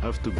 have to...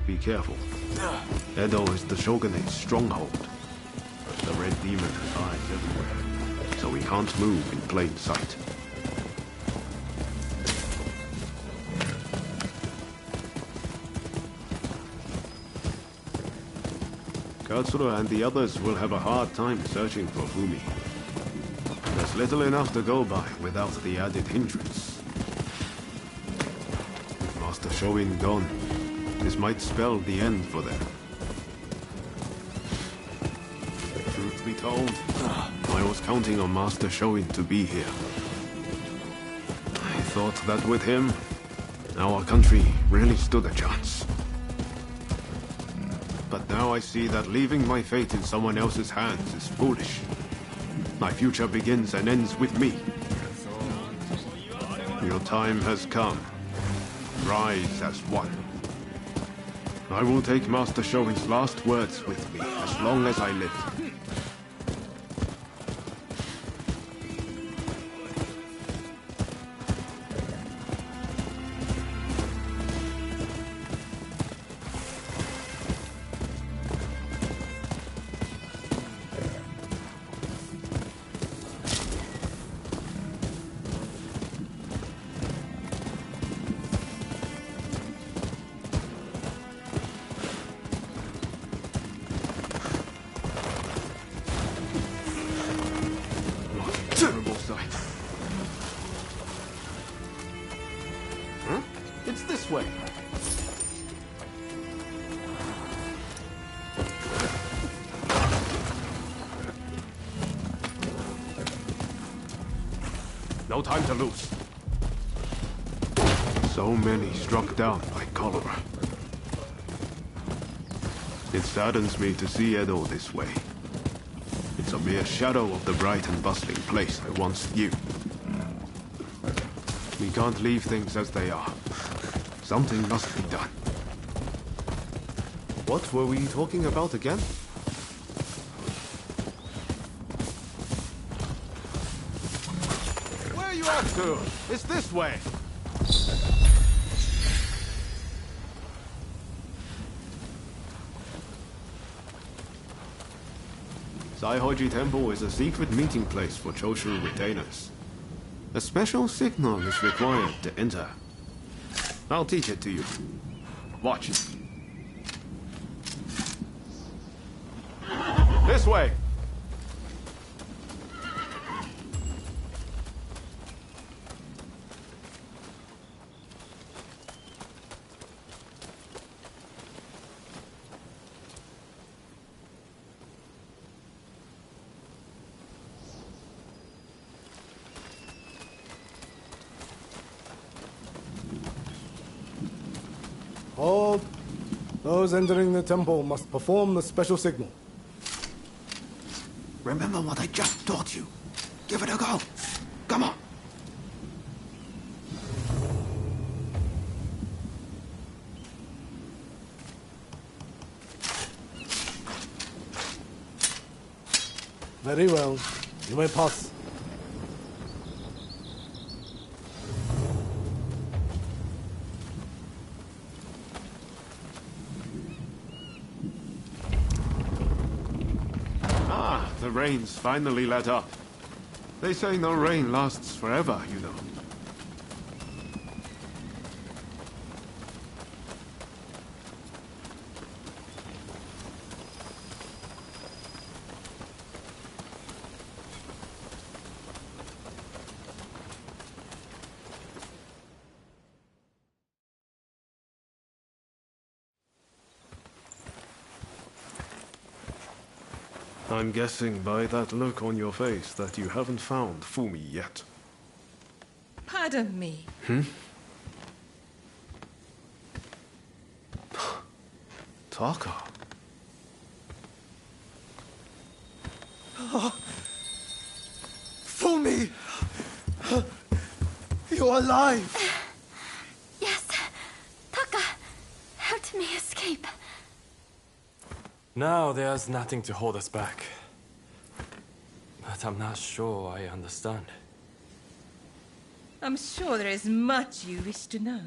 Be careful. Edo is the Shogunate's stronghold. The Red Demon has eyes everywhere, so we can't move in plain sight. Katsura and the others will have a hard time searching for Fumi. There's little enough to go by without the added hindrance. With Master Shoin gone, this might spell the end for them. Truth be told, I was counting on Master Shoin to be here. I thought that with him, our country really stood a chance. But now I see that leaving my fate in someone else's hands is foolish. My future begins and ends with me. Your time has come. Rise as one. I will take Master Shoin's last words with me as long as I live. No time to lose. So many struck down by cholera. It saddens me to see Edo this way. It's a mere shadow of the bright and bustling place I once knew. We can't leave things as they are. Something must be done. What were we talking about again? To. It's this way. Saihoji Temple is a secret meeting place for Choshu retainers. A special signal is required to enter. I'll teach it to you. Watch. This way. Hold. Those entering the temple must perform the special signal. Remember what I just taught you. Give it a go. Come on. Very well. You may pass. The rain's finally let up. They say no rain lasts forever, you know. I'm guessing by that look on your face that you haven't found Fumi yet. Pardon me. Taka. Fumi! You're alive! Yes. Taka helped me escape. Now there's nothing to hold us back. But I'm not sure I understand. I'm sure there is much you wish to know.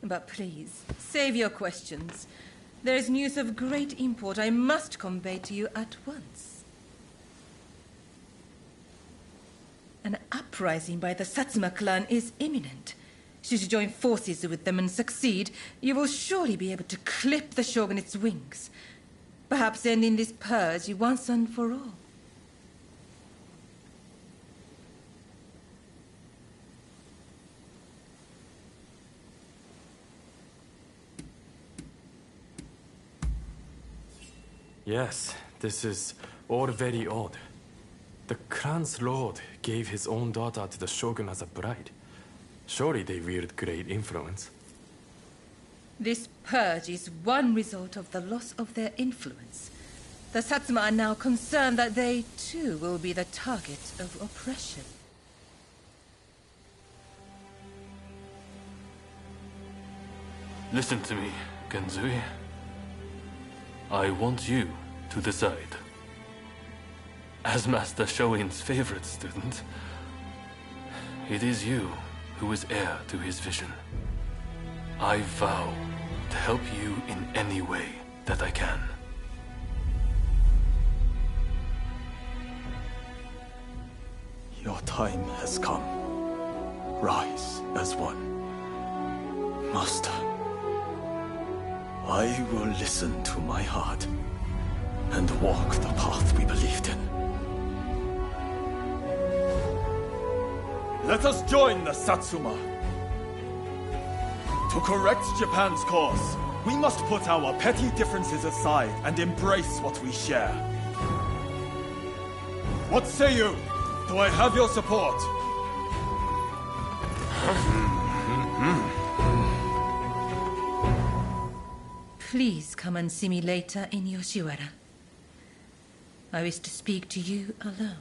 But please, save your questions. There is news of great import I must convey to you at once. An uprising by the Satsuma clan is imminent. Should you join forces with them and succeed, you will surely be able to clip the shogunate's wings. Perhaps ending this purge once and for all. Yes, this is all very odd. The clan's lord gave his own daughter to the shogun as a bride. Surely they wield great influence. This purge is one result of the loss of their influence. The Satsuma are now concerned that they, too, will be the target of oppression. Listen to me, Genzui. I want you to decide. As Master Shoin's favorite student, it is you who is heir to his vision. I vow to help you in any way that I can. Your time has come. Rise as one. Master, I will listen to my heart and walk the path we believed in. Let us join the Satsuma. To correct Japan's course, we must put our petty differences aside and embrace what we share. What say you? Do I have your support? Please come and see me later in Yoshiwara. I wish to speak to you alone.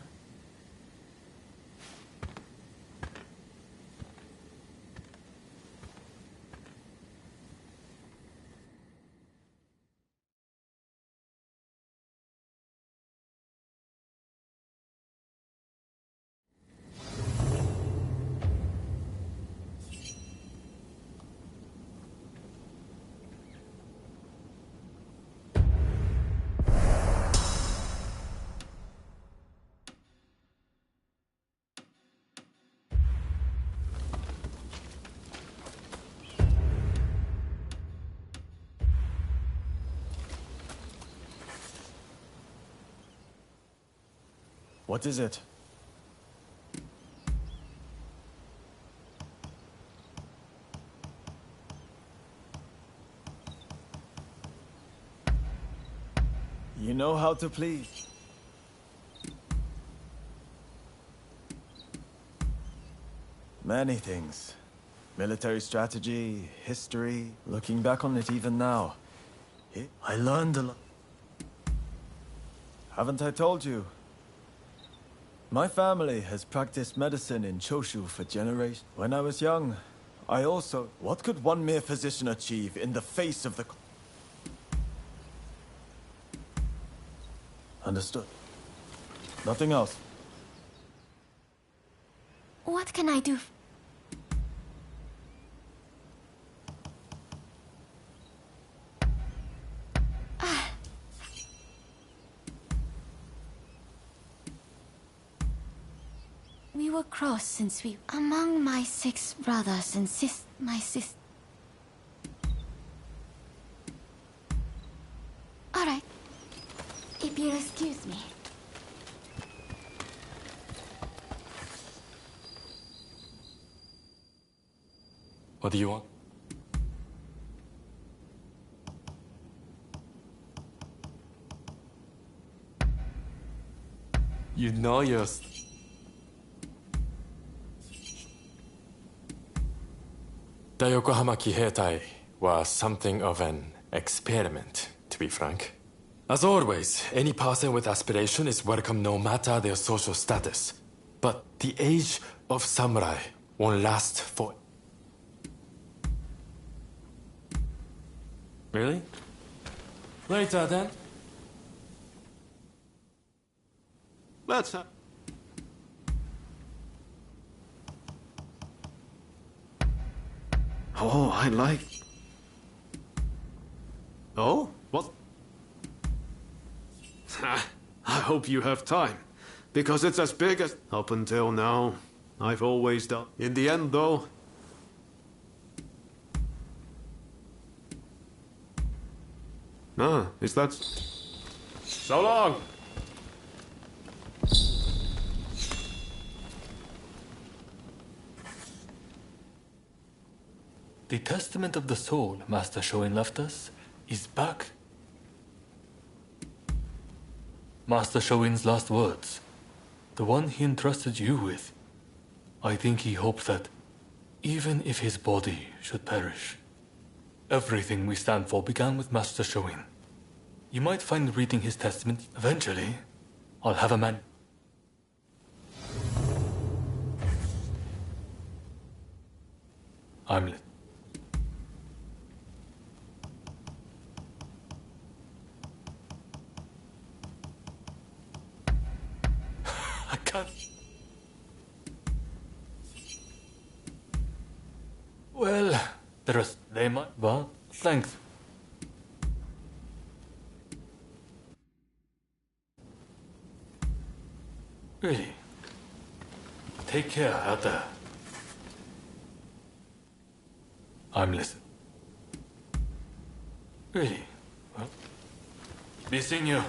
What is it? You know how to please. Many things. Military strategy, history, looking back on it even now. I learned a lot. Haven't I told you? My family has practiced medicine in Choshu for generations. When I was young, I also... What could one mere physician achieve in the face of the... Understood. Nothing else. What can I do? We were close since we... Among my 6 brothers and my sister... Alright. If you'll excuse me. What do you want? You know your... The Yokohama Kiheitai was something of an experiment, to be frank. As always, any person with aspiration is welcome no matter their social status. But the age of samurai won't last for... Really? Later, then. Let's Oh, I like... Oh? What? I hope you have time, because it's as big as... Up until now, I've always done... In the end, though... Ah, is that... So long! The testament of the soul Master Shoin left us is back. Master Shoin's last words, the one he entrusted you with. I think he hoped that, even if his body should perish, everything we stand for began with Master Shoin. You might find reading his testament eventually. I'll have a man. I'm lit. I can't. Well, the rest they might, but thanks. Really? Take care out there. I'm listening. Really? Well, be seeing you.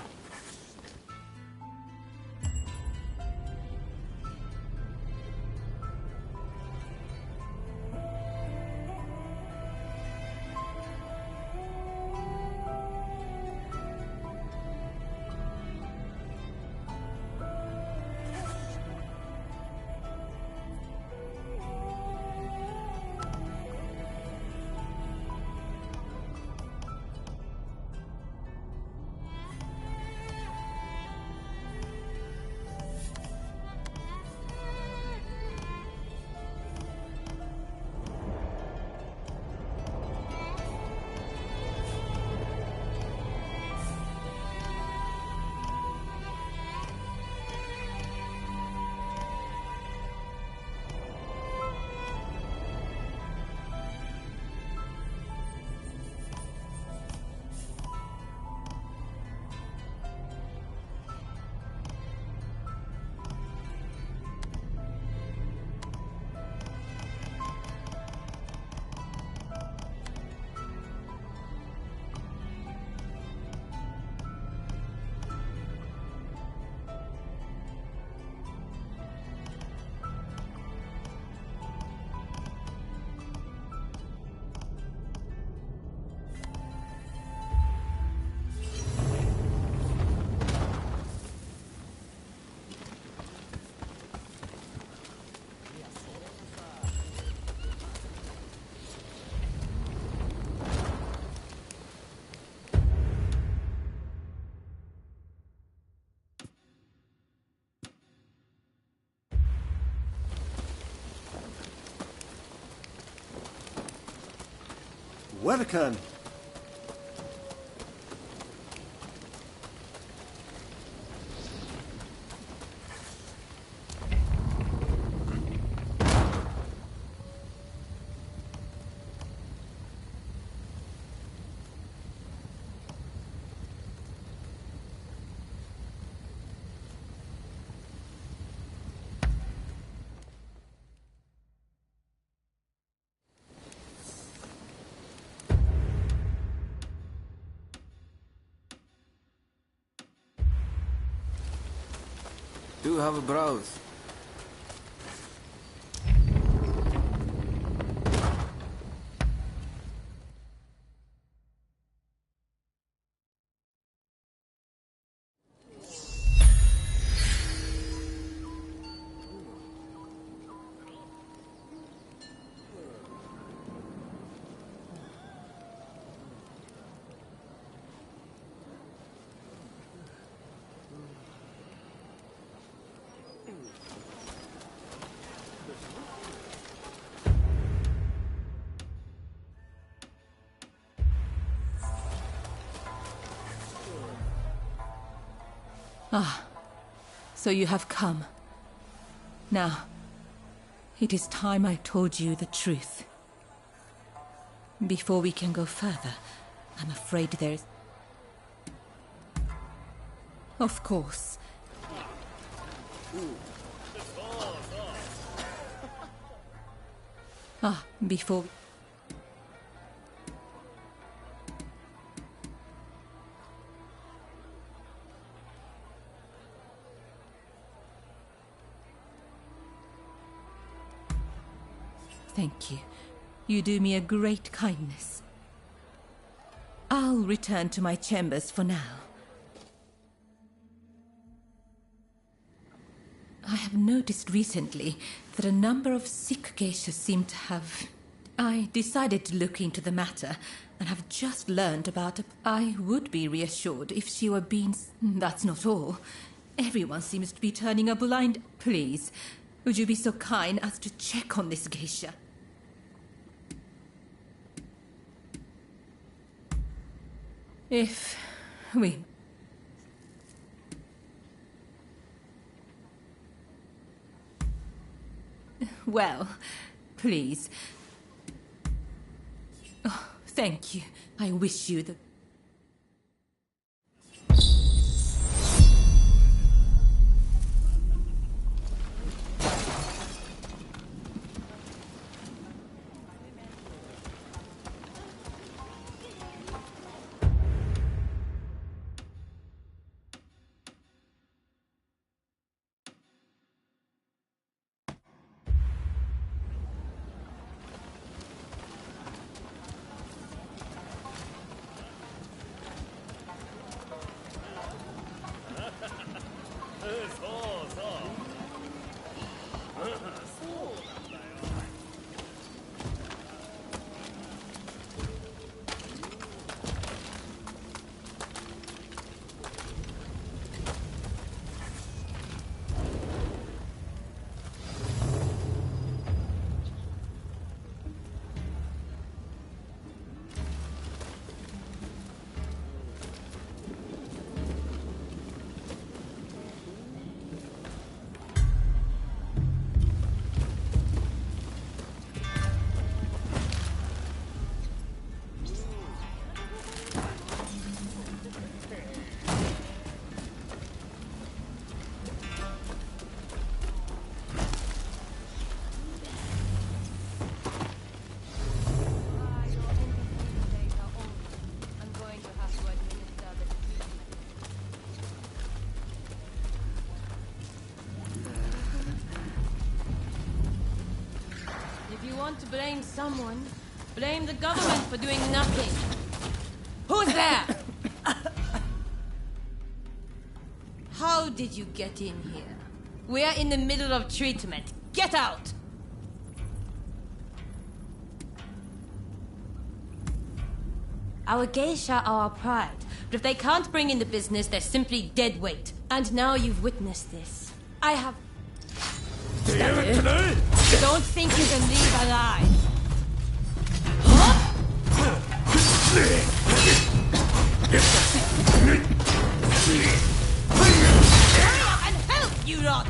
Welcome. Do have a browse. So you have come. Now, it is time I told you the truth. Before we can go further, I'm afraid there is... Of course. Before... Thank you. You do me a great kindness. I'll return to my chambers for now. I have noticed recently that a number of sick geishas seem to have... I decided to look into the matter and have just learned about... I would be reassured if she were being... That's not all. Everyone seems to be turning a blind... Please, would you be so kind as to check on this geisha? If we... Well, please. Oh, thank you. I wish you the... To blame someone, blame the government for doing nothing. Who's there? How did you get in here? We're in the middle of treatment. Get out! Our geisha are our pride, but if they can't bring in the business, they're simply dead weight. And now you've witnessed this. I have... Don't think you can leave alive. Hurry up and help, you lot!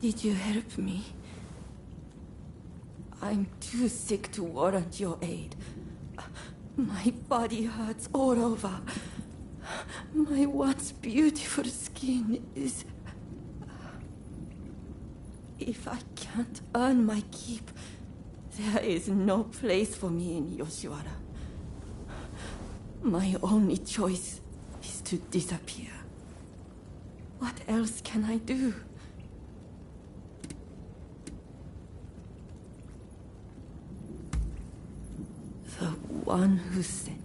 Did you help me? I'm too sick to warrant your aid. My body hurts all over. My once beautiful skin is... If I can't earn my keep, there is no place for me in Yoshiwara. My only choice is to disappear. What else can I do? The one who said...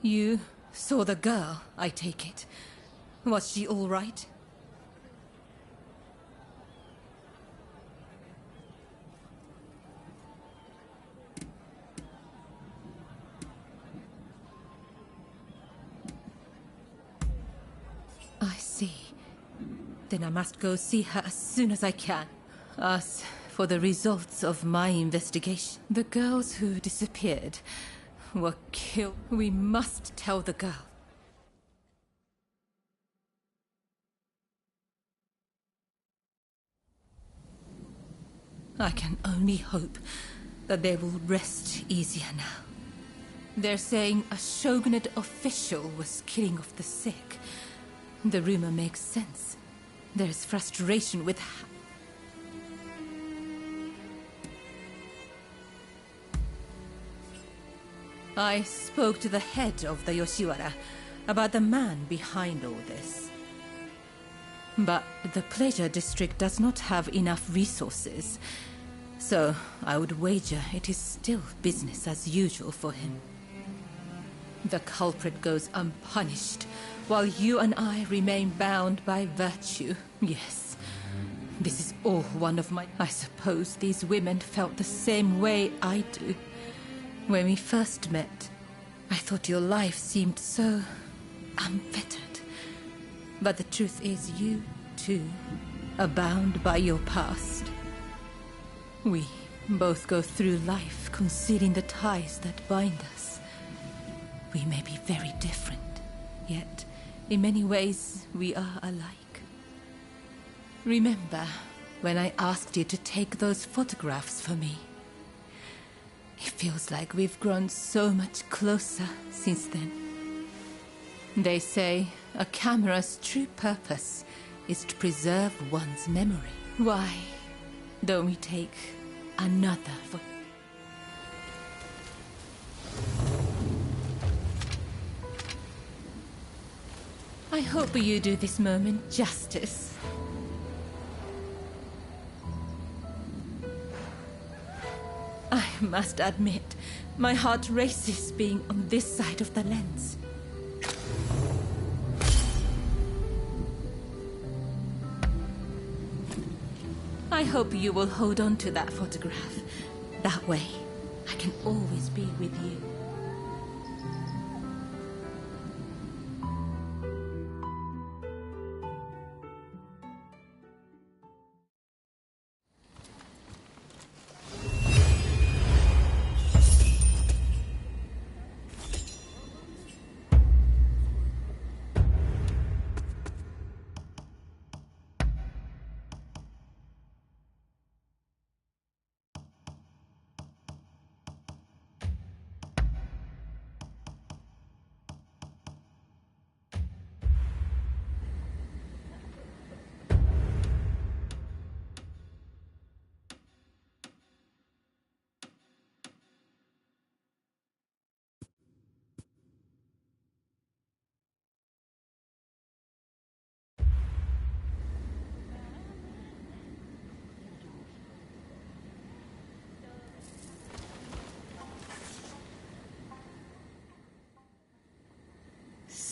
You saw the girl, I take it. Was she all right? I see. Then I must go see her as soon as I can. As for the results of my investigation, the girls who disappeared were killed. We must tell the girl. I can only hope that they will rest easier now. They're saying a shogunate official was killing off the sick. The rumor makes sense. There's frustration with... I spoke to the head of the Yoshiwara about the man behind all this. But the Pleasure District does not have enough resources, so I would wager it is still business as usual for him. The culprit goes unpunished, while you and I remain bound by virtue. Yes, this is all one of my... I suppose these women felt the same way I do. When we first met, I thought your life seemed so unfettered. But the truth is you, too, are bound by your past. We both go through life concealing the ties that bind us. We may be very different, yet in many ways we are alike. Remember when I asked you to take those photographs for me? It feels like we've grown so much closer since then. They say a camera's true purpose is to preserve one's memory. Why don't we take another photo? I hope you do this moment justice. I must admit, my heart races being on this side of the lens. I hope you will hold on to that photograph. That way, I can always be with you.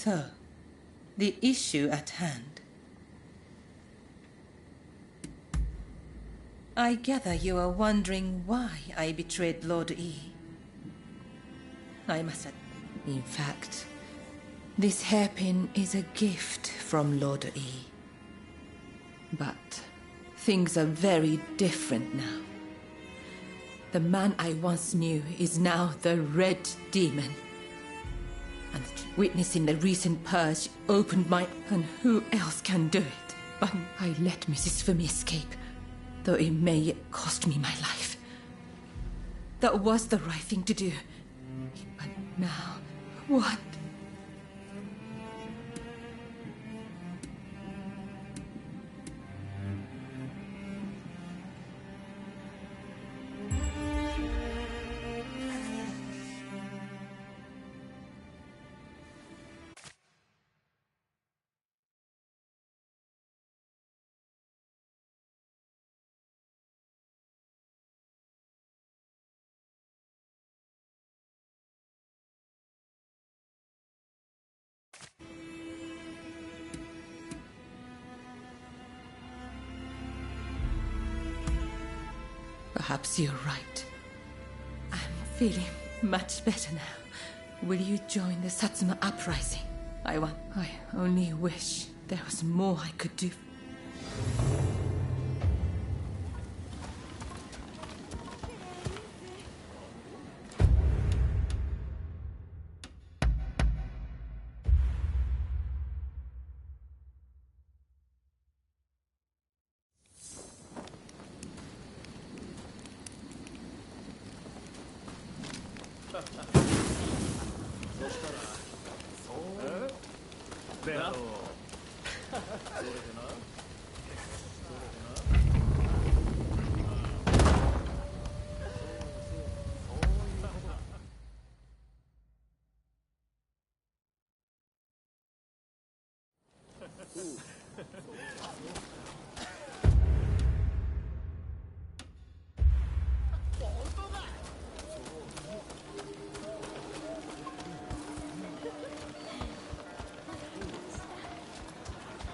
So, the issue at hand. I gather you are wondering why I betrayed Lord E. I must in fact, this hairpin is a gift from Lord E. But things are very different now. The man I once knew is now the Red Demon. And witnessing the recent purge opened my... And who else can do it? But I let Mrs. Fumi escape, though it may yet cost me my life. That was the right thing to do. But now, what? Perhaps you're right. I'm feeling much better now. Will you join the Satsuma uprising? I only wish there was more I could do.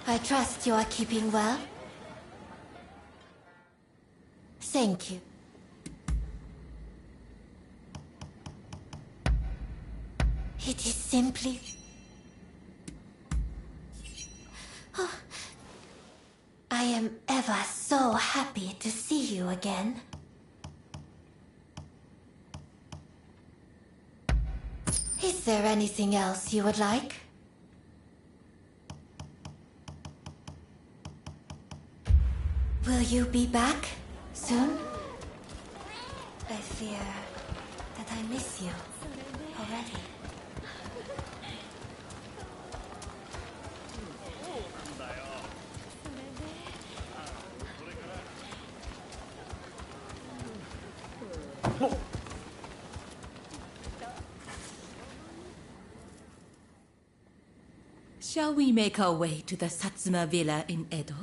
I trust you are keeping well. Thank you. It is simply... Oh, I am ever so happy to see you again. Is there anything else you would like? Will you be back soon? I fear that I miss you already. Shall we make our way to the Satsuma villa in Edo?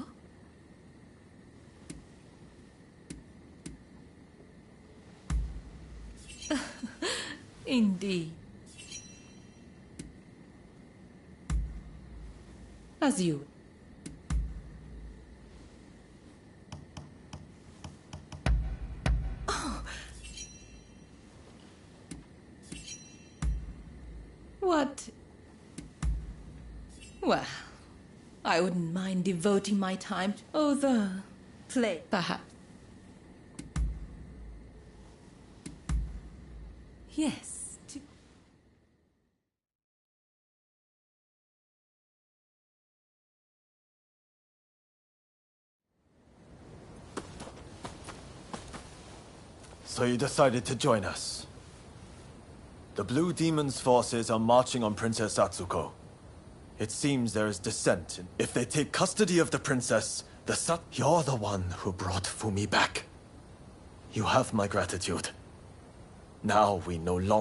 Indeed. As you. Oh. What? Well, I wouldn't mind devoting my time to other play, perhaps. Yes. So you decided to join us. The Blue Demon's forces are marching on Princess Atsuko. It seems there is dissent. If they take custody of the princess, you're the one who brought Fumi back. You have my gratitude. Now we no longer